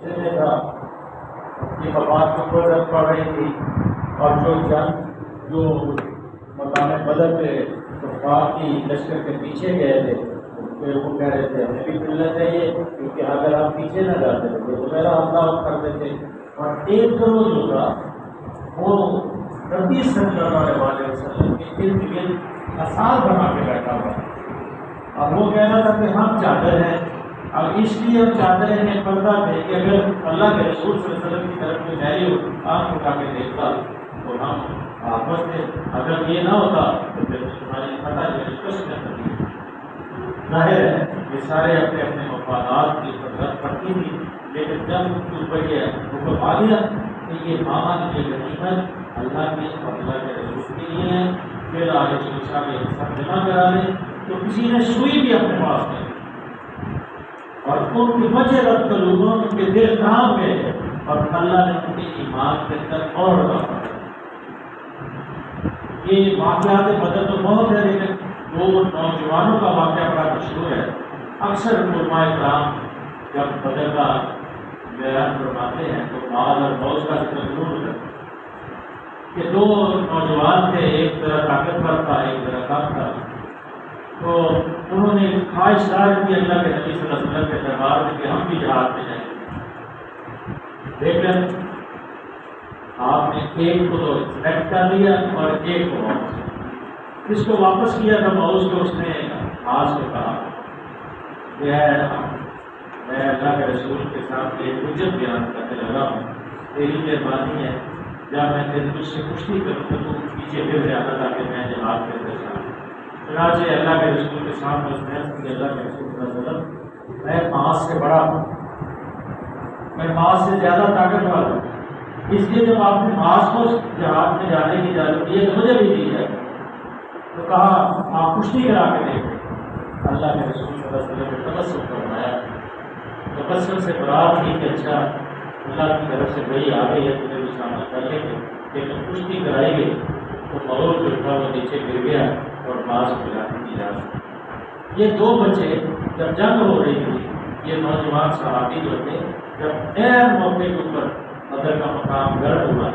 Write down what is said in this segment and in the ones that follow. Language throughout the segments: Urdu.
تھا کہ وفات کو ضرورت پڑ رہی تھی، اور جو جنگ جو مقام بدر پہ کفار کی لشکر کے پیچھے گئے تھے، پھر وہ کہہ رہے تھے ہمیں بھی ملنا چاہیے، کیونکہ اگر ہم پیچھے نہ جاتے تھے تو میرا حملہ کرتے تھے۔ اور ایک کروڑ جو تھا وہ نبی صلی اللہ علیہ وسلم کے ارد گرد اثار بنا کے بیٹھا ہوا، اب وہ کہنا تھا کہ ہم چادر ہیں، اب اس لیے ہم چادر ہیں پردہ ہے کہ اگر اللہ کے رسول صلی اللہ علیہ وسلم کی طرف میں میری آنکھ اٹھا کے دیکھتا تو ہم آپس میں، اگر یہ نہ ہوتا تو پھر تمہاری فتح جو کچھ نہ کرتی۔ ظاہر ہے یہ سارے اپنے اپنے مفادات کی ضرورت پڑتی تھی، لیکن جب ان کے اوپر یہ حکم آ گیا کہ یہ مال یہ غنیمت اللہ کی اور اللہ کے رسول کے لیے ہے، پھر آگے شیشہ میں سب جمع کرا لیں، تو کسی نے سوئی بھی اپنے پاس نہیں، اور ان کی وجہ رد کر لوگوں ان کے دل کام گئے، اور اللہ نے ان کے ایمان کے اندر اور اضافہ کیا۔ یہ واقعات بدر تو بہت ہے، لیکن وہ نوجوانوں کا واقعہ بڑا مشہور ہے۔ اکثر علماء کرام جب بدر کا بیان فرماتے ہیں تو بعض اور بہت کا ذکر ضرور کرتے ہیں کہ دو نوجوان تھے، ایک طرح طاقتور تھا ایک طرح کم تھا، تو انہوں نے خواہش ظاہر کی اللہ کے نبی صلی اللہ علیہ وسلم کے دربار میں کہ ہم بھی جہاد میں جائیں، لیکن آپ نے ایک کو تو سلیکٹ کر لیا اور ایک کو واپس کیا۔ جس کو واپس کیا تھا ماؤس کو اس نے آج کو کہا کہ میں اللہ کے رسول کے سامنے ایک حجت بیان کرنے لگا ہوں، تیری مہربانی ہے جب میں تجھ سے کشتی کروں تو تم پیچھے پھر جاتا تھا کہ میں جہاد کے اندر جاؤں۔ چنانچہ اللہ کے رسول کے سامنے اس نے کہ اللہ کے رسول صلی اللہ علیہ وسلم میں ماس سے بڑا ہوں، میں ماس سے زیادہ طاقتور ہوں، اس لیے جب آپ نے ماس کو جہاد میں جانے کی اجازت دی ہے تو مجھے بھی دی ہے۔ تو کہا آپ کشتی کرا کے دیکھیں۔ اللہ کے رسول صلی اللہ علیہ وسلم نے تبسم فرمایا، تبسم سے مراد تھی کہ اچھا اللہ کی طرف سے وہی آ گئی ہے، تجھے بھی شامل کر لیں گے، لیکن کشتی کرائی گئی تو مغول جو تھا وہ نیچے گر گیا اور ماس کو جانے کی اجازت۔ یہ دو بچے جب جنگ ہو رہی تھی، یہ نوجوان صحابی جو تھے جب غیر موقع کے اوپر بدر کا مقام گرد ہوا،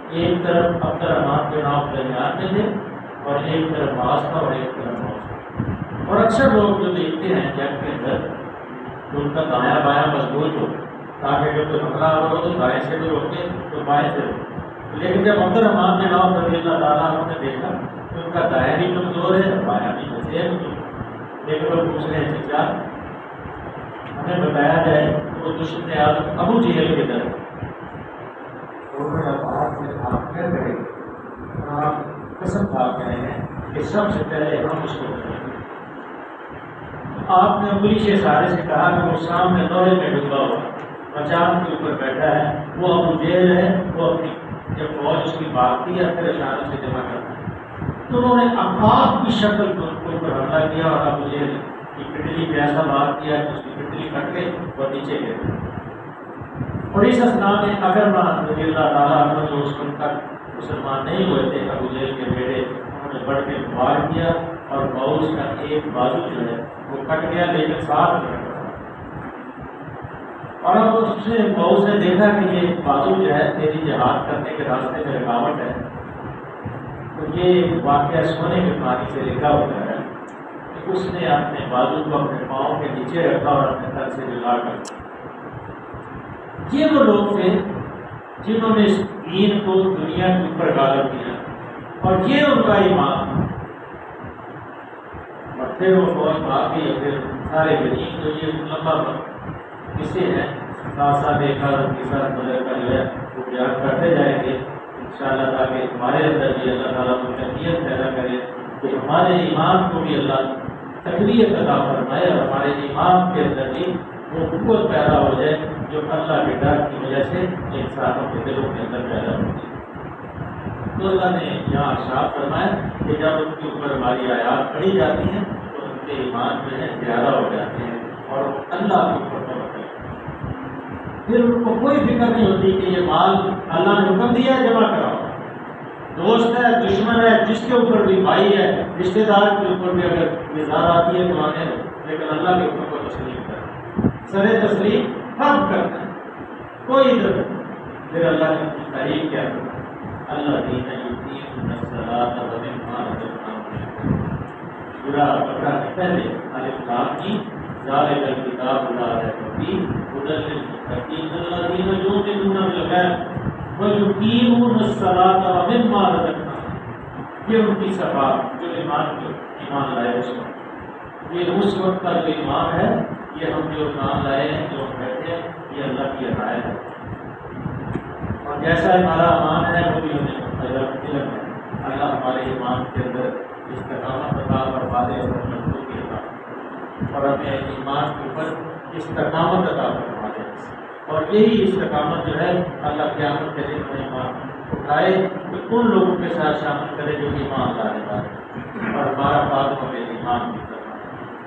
ایک طرف عبد الرحمان کے نام درمیان میں تھے اور ایک طرف ماس تھا اور ایک طرف موس۔ اور اکثر لوگ جو دیکھتے ہیں جنگ کے اندر تو ان کا دایاں بایاں مضبوط ہو تاکہ جب کوئی حملہ ہو تو دائیں سے بھی روکے تو بائیں سے روکے، لیکن جب عبد الرحمان نے نام رضی اللہ تعالیٰ عنہ نے دیکھا تو ان کا دایاں بھی کمزور ہے اور بایاں بھی وسیع ہے، لیکن وہ پوچھ رہے ہیں چچا ہمیں بتایا جائے کہ وہ دشمن اعظم ابو جہل کے در آپ کیا کریں، آپ قسم کھا کے رہے ہیں کہ سب سے پہلے ہم اس کو کریں۔ آپ نے انگلی سے اشارے سے کہا کہ وہ سامنے دورے میں ڈوبا ہوا مچان کے اوپر بیٹھا ہے، وہ ابو جہل ہے، وہ اپنی جب فوج اس کی بھاگتی ہے پھر اشاروں سے جمع کرتا ہے۔ تو انہوں نے عقاب کی شکل کے اوپر حملہ کیا اور ابو جہل کی پٹلی پہ ایسا وار کیا کہ اس کی پٹلی کٹ گئی اور نیچے گر۔ اور اس اثنا میں اکرمان رضی اللہ تعالیٰ عنہ جو اس وقت تک مسلمان نہیں ہوئے تھے، ابو جہل کے بیٹے، انہوں نے بڑھ کے وار کیا اور باؤس کا ایک بازو جو ہے وہ کٹ گیا لیکن ساتھ میں کٹا۔ اور اب اس نے باؤس نے دیکھا کہ یہ بازو جو ہے تیری جہاد کرنے کے راستے میں رکاوٹ ہے، تو یہ واقعہ سونے کے پانی سے لکھا ہوتا ہے کہ اس نے اپنے بازو کو اپنے پاؤں کے نیچے رکھا اور اپنے سر سے جلا کر۔ یہ وہ لوگ تھے جنہوں نے اس دین کو دنیا کے اوپر غالب کیا اور یہ ان کا ایمان، اور پھر وہ فوج بھاگ گئی، پھر سارے غنیم جو یہ لمبا قصے ہیں ساتھ دیکھا ساتھ بدر کا جو ہے وہ بیان کرتے جائیں گے انشاءاللہ، تاکہ ہمارے اندر بھی اللہ تعالیٰ کو تربیت پیدا کرے کہ ہمارے ایمان کو بھی اللہ تقویت عطا فرمائے اور ہمارے ایمان کے اندر بھی وہ قوت پیدا ہو جائے جو اللہ کے ڈر کی وجہ سے انسانوں کے دلوں کے اندر پیدا ہوتی ہے۔ تو اللہ نے یہاں ارشاد فرمایا کہ جب ان کے اوپر ہماری آیات پڑھی جاتی ہیں تو ان کے ایمان جو ہے زیادہ ہو جاتے ہیں اور اللہ کے اوپر توکل کرتے ہیں۔ پھر ان کو کوئی فکر نہیں ہوتی کہ یہ مال اللہ نے حکم دیا ہے جمع کراؤ، دوست ہے دشمن ہے جس کے اوپر بھی بھائی ہے رشتے دار کے اوپر بھی اگر نظار آتی ہے تو آنے دو، لیکن اللہ کے اوپر کو تسلیم کرنا، سر تسلیم کب کرنا ہے کوئی ادھر نہیں. پھر اللہ نے اپنی تعریف کیا الذین یقیمون الصلاۃ ومما رزقناہم ينفقون. سورہ بقرہ کے پہلے الف لام کی ذالک الکتاب لا ریب فیہ ھدی للمتقین الذین یؤمنون بالغیب ویقیمون الصلاۃ ومما رزقناہم. یہ ان کی صفات جو ایمان لائے اس وقت. یہ اس وقت کا جو ایمان ہے، یہ ہم جو ایمان لائے ہیں، جو ہم بیٹھے ہیں، یہ اللہ کی عنایت ہے. اور جیسا ہمارا ایمان ہے وہ بھی ہمیں علم ہے. اللہ ہمارے ایمان کے اندر استقامت عطا فرما دے اور مضبوطی عطا، اور ہمیں ایمان کے اوپر استقامت عطا فرما دے. اور یہی استقامت جو ہے اللہ قیامت کے دن ہمیں ایمان اٹھائے کہ ان لوگوں کے ساتھ شامل کرے جو ایمان لانے والے، اور ہمارا خاتمہ ہمیں ایمان کی طرف.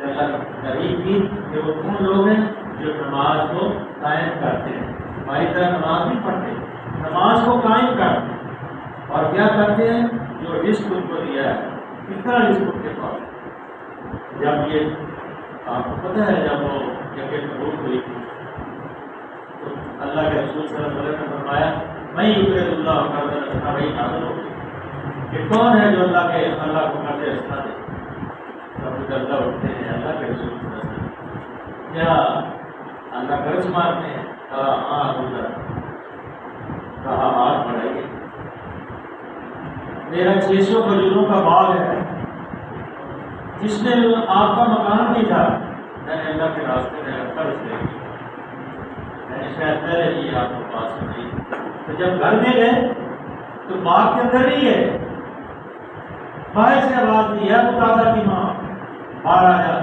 اللہ کی تعریف کی کہ وہ ان لوگ ہیں جو نماز کو قائم کرتے ہیں. ہماری طرح نماز نہیں پڑھتے، نماز کو قائم کرتے ہیں. اور کیا کرتے ہیں؟ جو رزق ان کو دیا ہے، کتنا رزق ان کے پاس. جب یہ آپ کو پتہ ہے جب وہ جگہ قبول ہوئی تھی تو اللہ کے رسول صلی اللہ علیہ وسلم نے فرمایا میں یقرض اللہ قرضا حسنا بھائی نازل ہو کہ کون ہے جو اللہ کو قرض حسنا دے. ابو درداء اٹھتے ہیں اللہ کے رسول صلی اللہ علیہ وسلم کیا اللہ قرض مارتے ہیں؟ کہا ہاں ابو درداء. کہا ہاتھ بڑھائیے. میرا 600 کھجوروں کا باغ ہے جس میں آپ کا مکان نہیں تھا، میں نے اللہ کے راستے میں قرض دے دیا. میں نے شاید پہلے ہی آپ کو پاس کر دی. تو جب گھر میں گئے تو باغ کے اندر ہی ہے، باہر سے آواز دی ہے مقاضا کی ماں باہر آ جا.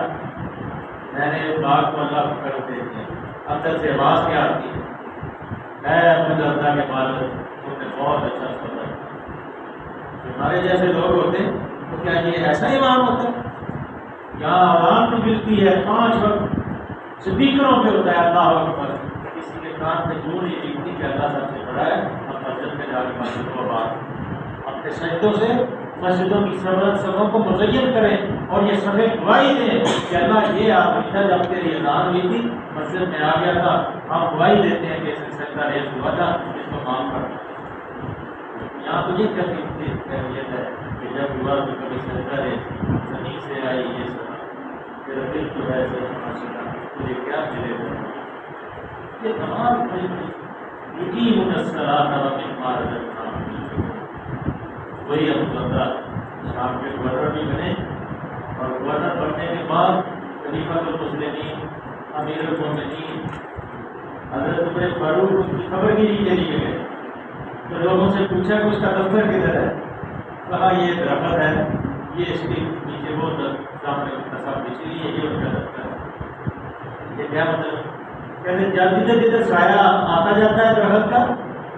میں نے باغ کو اللہ کو قرض دے دیا. اندر سے آواز کیا آتی ہے اے ابو درداء کے مالک تم نے بہت اچھا سوچا. ہمارے جیسے لوگ ہوتے تو کیا یہ ایسا ایمان ہوتا ہے؟ یہاں اذان بھی ملتی ہے 5 وقت اسپیکروں پہ ہوتا ہے اللہ اکبر. کسی کے کان میں جو نہیں دکھتی کہ اللہ سب سے بڑا ہے. ہم مسجد میں جا کے مسجد کو بات اپنے سجدوں سے مسجدوں کی سبوں کو مزین کریں اور یہ سبیں گواہی دیں کہ اللہ یہ آدمی تھا جب تیری اذان ہوئی تھی مسجد میں آ گیا تھا. ہم گواہی دیتے ہیں کہ سجدہ ریز ہوا تھا، اس کو معاف کر. یہاں تو یہ کیفیت ہے کہ جب ہوا تو کبھی سجدہ ریز زمین سے آئی یہ سنا پھر دل جو ہے تجھے کیا ملے گا. یہ تمام یقین الصلاۃ ومما رزقناہم ينفقون. وہی ابو درداء شام کے گورنر بھی بنے اور گورنر بننے کے بعد خلیفۃ المسلمین امیر المومنین حضرت عمر فاروق کی خبر گیری کے لیے گئے. تو لوگوں سے پوچھا کہ اس کا دفتر کدھر ہے؟ کہا یہ درخت ہے، یہ اس کے نیچے وہ سامنے نصب بچھی ہے، یہ ان کا دفتر ہے. یہ کیا مطلب؟ کہتے جدھر جدھر سایہ آتا جاتا ہے درخت کا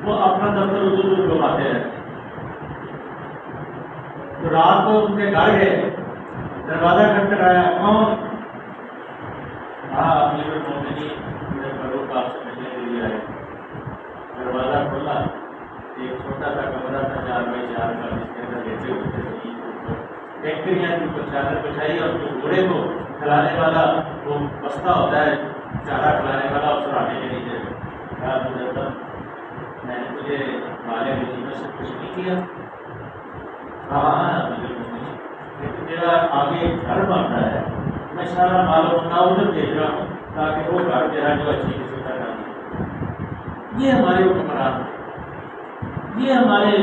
وہ اپنا دفتر ادھر گھماتے ہیں. تو رات کو ان کے گھر گئے، دروازہ کھٹکھٹایا، کون؟ ہاں امیر المومنین عمر فاروق آپ سے ملنے کے لیے آئے. دروازہ کھولا، ایک چھوٹا سا کمرہ تھا 4x4 کا جس کے اندر لیٹے ہوئے تھے زمین کے اوپر. ٹینکریاں کے اوپر چادر بچھائی اور جو گھوڑے کو کھلانے والا وہ بستہ ہوتا ہے چارہ کھلانے والا اس رانے کے نیچے. کہا ابو درداء میں نے تجھے مالے غنیمت سے کچھ نہیں کیا؟ ہاں لیکن میرا آگے گھر بنتا ہے، میں سارا مال و متا ادھر بھیج رہا ہوں تاکہ وہ گھر میرا جو اچھی قسم کا کام. یہ ہمارے حکمران تھے، یہ ہمارے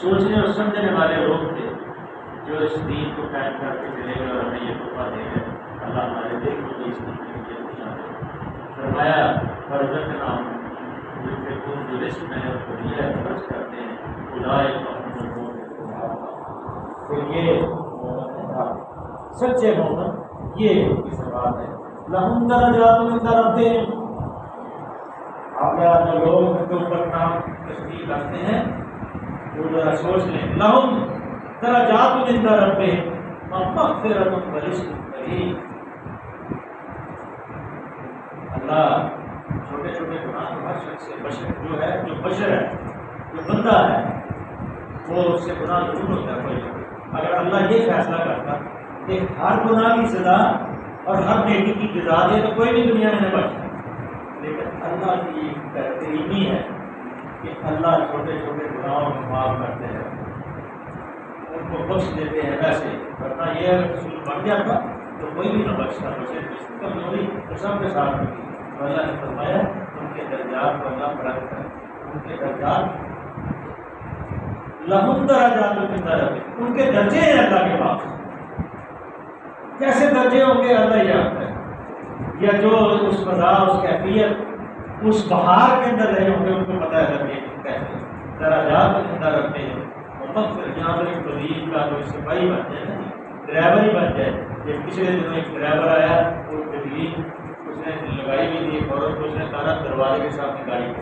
سوچنے اور سمجھنے والے لوگ تھے جو اس دین کو قائم کر کے چلے گئے اور ہمیں یہ تحفہ دے گئے. اللہ ہمارے دیکھ کو اس دین کے لیے خوشا دے. فرمایا فرض کے نام جو رزق میں نے کو دیا ہے خرچ کرتے ہیں خدائے تو یہ سچے مومن یہ ان کی صفات ہے. لہم درجات عند ربہم. آپ جو لوگ ان کے اوپر نام تشکیل رکھتے ہیں وہ ذرا سوچ لیں. لہم درجات عند ربہم ومغفرۃ ورزق کریم. اللہ چھوٹے چھوٹے گناہ ہر شخص سے بشر جو ہے جو بشر ہے جو بندہ ہے وہ اس سے گناہ ضرور ہوتا ہے. کوئی اگر اللہ یہ فیصلہ کرتا کہ ہر گناہ کی سزا اور ہر نیکی کی جزا دے تو کوئی بھی دنیا میں نہ بچتا. لیکن اللہ کی کہتے کریمی ہے کہ اللہ چھوٹے چھوٹے گناہوں کو معاف کرتے ہیں، ان کو بخش دیتے ہیں ویسے، ورنہ یہ رسول بن جاتا تو کوئی بھی نہ بخشتا، بچے کمزوری تو سب کے ساتھ ہوگی۔ تو اللہ نے فرمایا ان کے درجات کو اللہ بلند کرے، ان کے درجات لہم درجات من ربہم، ان کے درجے ہیں اللہ کے پاس۔ کیسے درجے ہوں گے اللہ جانتا ہے، یا جو اس فضا اس کیفیت اس بہار کے اندر رہے ہوں گے ان کو پتہ ہے درجے کیسے درجات من ربہم۔ مغفر یہاں پر ایک وزیر کا کوئی سپاہی بن جائے نا، ڈرائیور ہی بن جائے۔ جب پچھلے دنوں ایک ڈرائیور آیا وہ بجلی اس نے لگائی بھی تھی اور اس نے تارا دروازے کے ساتھ نکالی،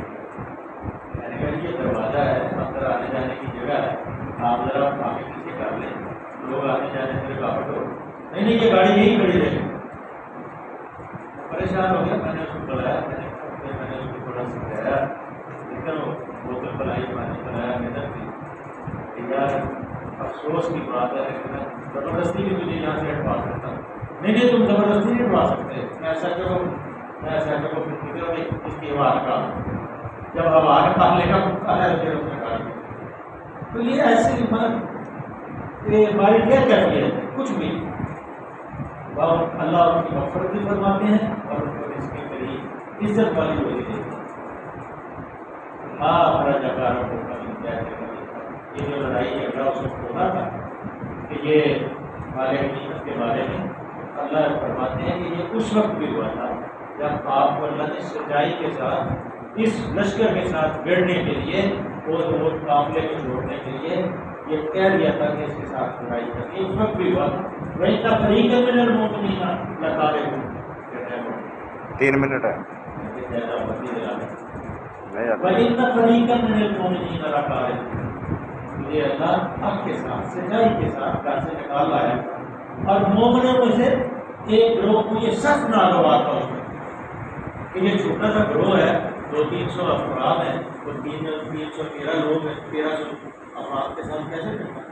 میں نے کہا یہ دروازہ ہے اندر آنے جانے کی جگہ ہے، آپ ذرا آگے پیچھے کر لیں، لوگ آنے جانے سے رکاوٹ ہو۔ نہیں یہ گاڑی یہی کھڑی رہے۔ پریشان ہو گیا، میں نے اس کو بلایا، میں نے اس کو تھوڑا سمجھایا، لیکن وہ بوتل بلائی پانی بلایا ادھر تھی یار افسوس کی بات ہے، لیکن زبردستی بھی تجھے یہاں سے ہٹوا سکتا ہوں۔ نہیں تم زبردستی نہیں ہٹوا سکتے، میں ایسا کرو پھر فکر میں اس کی ہوا نکال، جب ہوا نکالنے کا موقع ہے پھر اس نے کہا تو یہ ایسی مطلب کہ ہماری کیا کیفیت ہے کچھ بھی اللہ ان کی مغفرت بھی فرماتے ہیں اور ان کو اس کے قریب عزت والی ہوئی دیتے ہیں۔ ہاں ہمارا جگہ یہ جو لڑائی جھگڑا اس وقت ہونا تھا کہ یہ مالک نعمت کے بارے میں اللہ فرماتے ہیں کہ یہ اس وقت بھی ہوا تھا جب آپ کو اللہ نے سچائی کے ساتھ اس لشکر کے ساتھ بڑھنے کے لیے اور قافلے کو چھوڑنے کے لیے یہ کہہ دیا تھا کہ اس کے ساتھ لڑائی کرنی، اس وقت بھی ہوا تھا۔ وہی تفریق من المؤمنین لقارب 3 منٹ ہے۔ وَإِنَّ فَرِيقًا مِنَ الْمُؤْمِنِينَ لَكَارِهُونَ، یہ اللہ حق کے ساتھ سچائی کے ساتھ گھر سے نکال لایا اور مومنوں میں سے ایک گروہ کو یہ سخت ناگوار تھا اس میں کہ یہ چھوٹا سا گروہ ہے، 200-300 افراد ہیں، تو 313 لوگ ہیں، 1300 افراد کے ساتھ کیسے کرتا ہے؟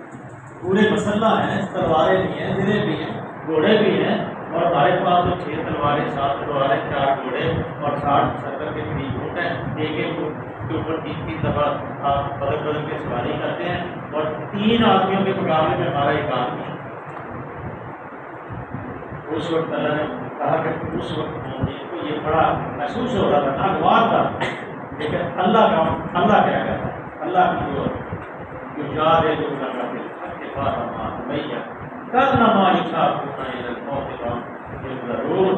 پورے مسلح ہیں، تلواریں بھی ہیں، زرے بھی ہیں، گھوڑے بھی ہیں، اور ہمارے پاس تو 6 تلواریں 7 تلواریں 4 گھوڑے اور 60-70 کے قریب اونٹ ہیں، ایک ایک کے اوپر 3 دفعہ آپ بدل بدل کے سواری کرتے ہیں، اور 3 آدمیوں کے مقابلے میں ہمارا ایک آدمی ہے۔ اس وقت اللہ نے کہا کہ اس وقت مومنین کو یہ بڑا محسوس ہو رہا تھا، ناگوار تھا، لیکن اللہ کیا کہتا ہے، اللہ کی جو یاد ہے جو اللہ کا دل کے بعد ہمارا میاں کل نمائی صاحب ہونا ضرور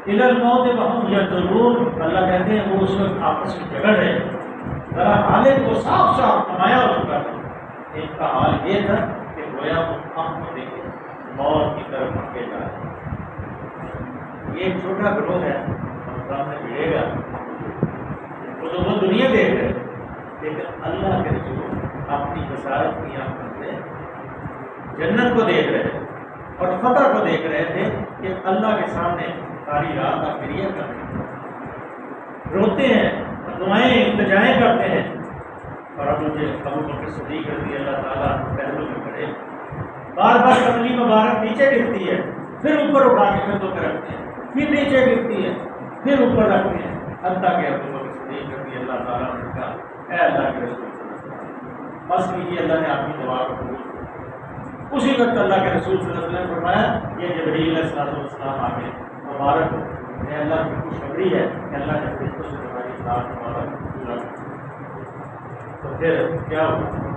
الى الموت وهم ينظرون، اللہ کہتے ہیں وہ اس وقت آپس میں جھگڑ رہے، ذرا حالت کو صاف صاف نمایاں ہو چکا تھا۔ ان کا حال یہ تھا کہ گویا وہ ہم کو دیکھے موت کی طرف بھاگے جا رہے۔ یہ ایک چھوٹا گروہ ہے ہم سامنے ملے گا، وہ تو وہ دنیا دیکھ رہے، لیکن اللہ کے رسول اپنی بصارت کی آنکھوں سے جنت کو دیکھ رہے اور فتح کو دیکھ رہے تھے کہ اللہ کے سامنے ساری رات آپ فریہ کرتے ہیں، روتے ہیں، دعائیں التجائیں کرتے ہیں، اور اب مجھے ابو بکر صدیق رضی اللہ تعالیٰ پہلو میں کھڑے بار بار کملی مبارک نیچے گرتی ہے، پھر اوپر اٹھا کے پھر رکھتے ہیں، پھر نیچے گرتی ہے، پھر اوپر رکھتے ہیں، حتیٰ کہ ابو بکر صدیق رضی اللہ تعالیٰ نے کہا اے اللہ کے رسول بس کیجیے، اللہ نے آپ کی دعا کو قبول کیا۔ اسی وقت اللہ کے رسول صلی اللہ علیہ وسلم نے فرمایا یہ جبریل علیہ السلام آ کے مبارک ہو، یہ اللہ کی خوشخبری ہے کہ اللہ نے فرشتوں سے تمہاری اطاعت مبارک پورا کیا۔ تو پھر کیا ہوا؟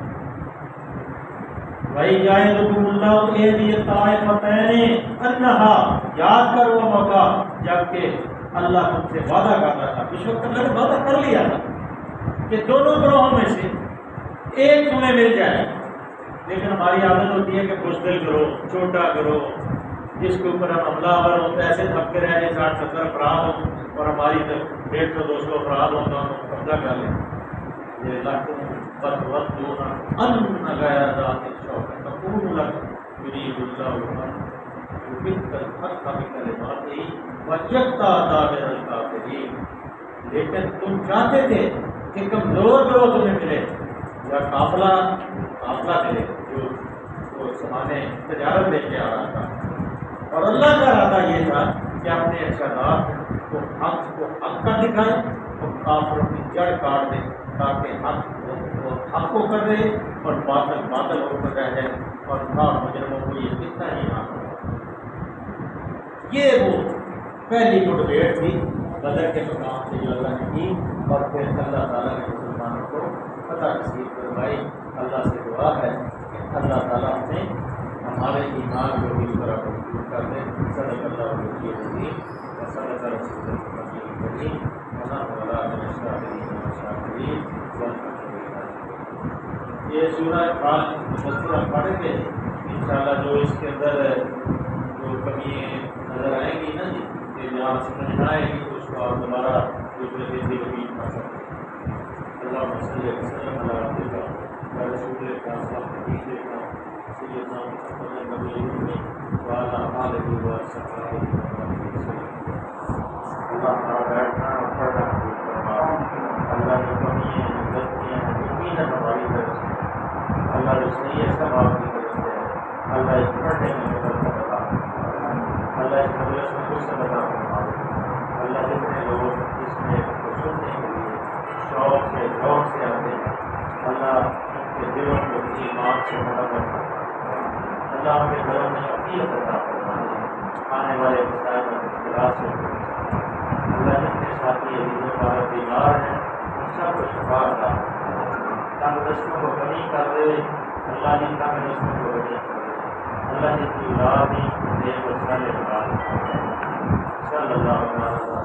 وہی جائے رکم اللہ اہدی طائفتین انہا، یاد کرو وہ موقع جب کہ اللہ تم سے وعدہ کرتا تھا، اس وقت اللہ نے وعدہ کر لیا تھا کہ دونوں گروہوں میں سے ایک تمہیں مل جائے، لیکن ہماری عادت ہوتی ہے کہ بزدل گروہ، چھوٹا گروہ جس کے اوپر ہم حملہ آور ہوتا ہے، ایسے تھک کے رہ جائیں 60-70 افراد ہوں اور ہماری 150-200 افراد ہوں تو ہم قبضہ کر لیں۔ یہ لکم فتودون ان غیر ذات الشوکۃ تکون لکم یرید اللہ ان یحق الحق بکلماتہ ویقطع دابر الکافرین، لیکن تم چاہتے تھے کہ کمزور گروہ تمہیں ملے یا قافلہ ملے جو وہ سمانے تجارت لے کے آ رہا تھا، اور اللہ کا ارادہ یہ تھا کہ اپنے ارشادات کو حق کا دکھائے کافروں کی جڑ کاٹ دے تاکہ حق کو کر دے اور باطل باطل ہو کر رہ جائے اور مجرموں کو یہ کتنا ہی نہ ہو۔ یہ وہ پہلی موٹیویٹ تھی بدر کے مقام سے جو اللہ نے کی، اور پھر اللہ تعالیٰ نے مسلمانوں کو فتح نصیب کروائی۔ اللہ سے دعا ہے کہ اللہ تعالیٰ نے ہمارے ایمان کو بھی طرح مضبوط کر دے۔ صدق اللہ علیہ وسلم اور صدق رسول اللہ کریم یہ سورہ مبصرہ پڑھ کے انشاءاللہ جو اس کے اندر جو کمی نظر آئیں گی نا جی کہ جہاں سمجھ نہ آئے گی تو اس کو آپ دوبارہ دوسرے دن بھی رپیٹ کر سکتے ہیں۔ اللہ صلی اللہ علیہ وسلم اللہ رسول اللہ ہمارا بیٹھنا اور پڑھنا قبول فرما۔ اللہ کی کمیاں غلطیاں یقیناً ہماری طرف سے، اللہ جو صحیح ہے سب آپ کی طرف سے ہے۔ اللہ اس پڑھنے میں مدد عطا فرما، اللہ اس مجلس میں کچھ عطا فرما۔ اللہ جتنے لوگ اس میں سننے کے لیے شوق سے ذوق سے آتے ہیں، اللہ ان کے دلوں کو ایمان سے منور فرما۔ اللہ ان کے دلوں میں عقیدت عطا فرما، آنے والے مسائل اور اختلاف سے اللہ جتنے ساتھی عزیز مبارک بیمار ہیں ان سب کو شفا عطا فرما۔ تندرستوں کو غنی کر دے، اللہ کی تندرستوں کو غنی کر دے، اللہ جن کی اولاد نہیں دے وہ سارے اولاد صلی اللہ علیہ وسلم۔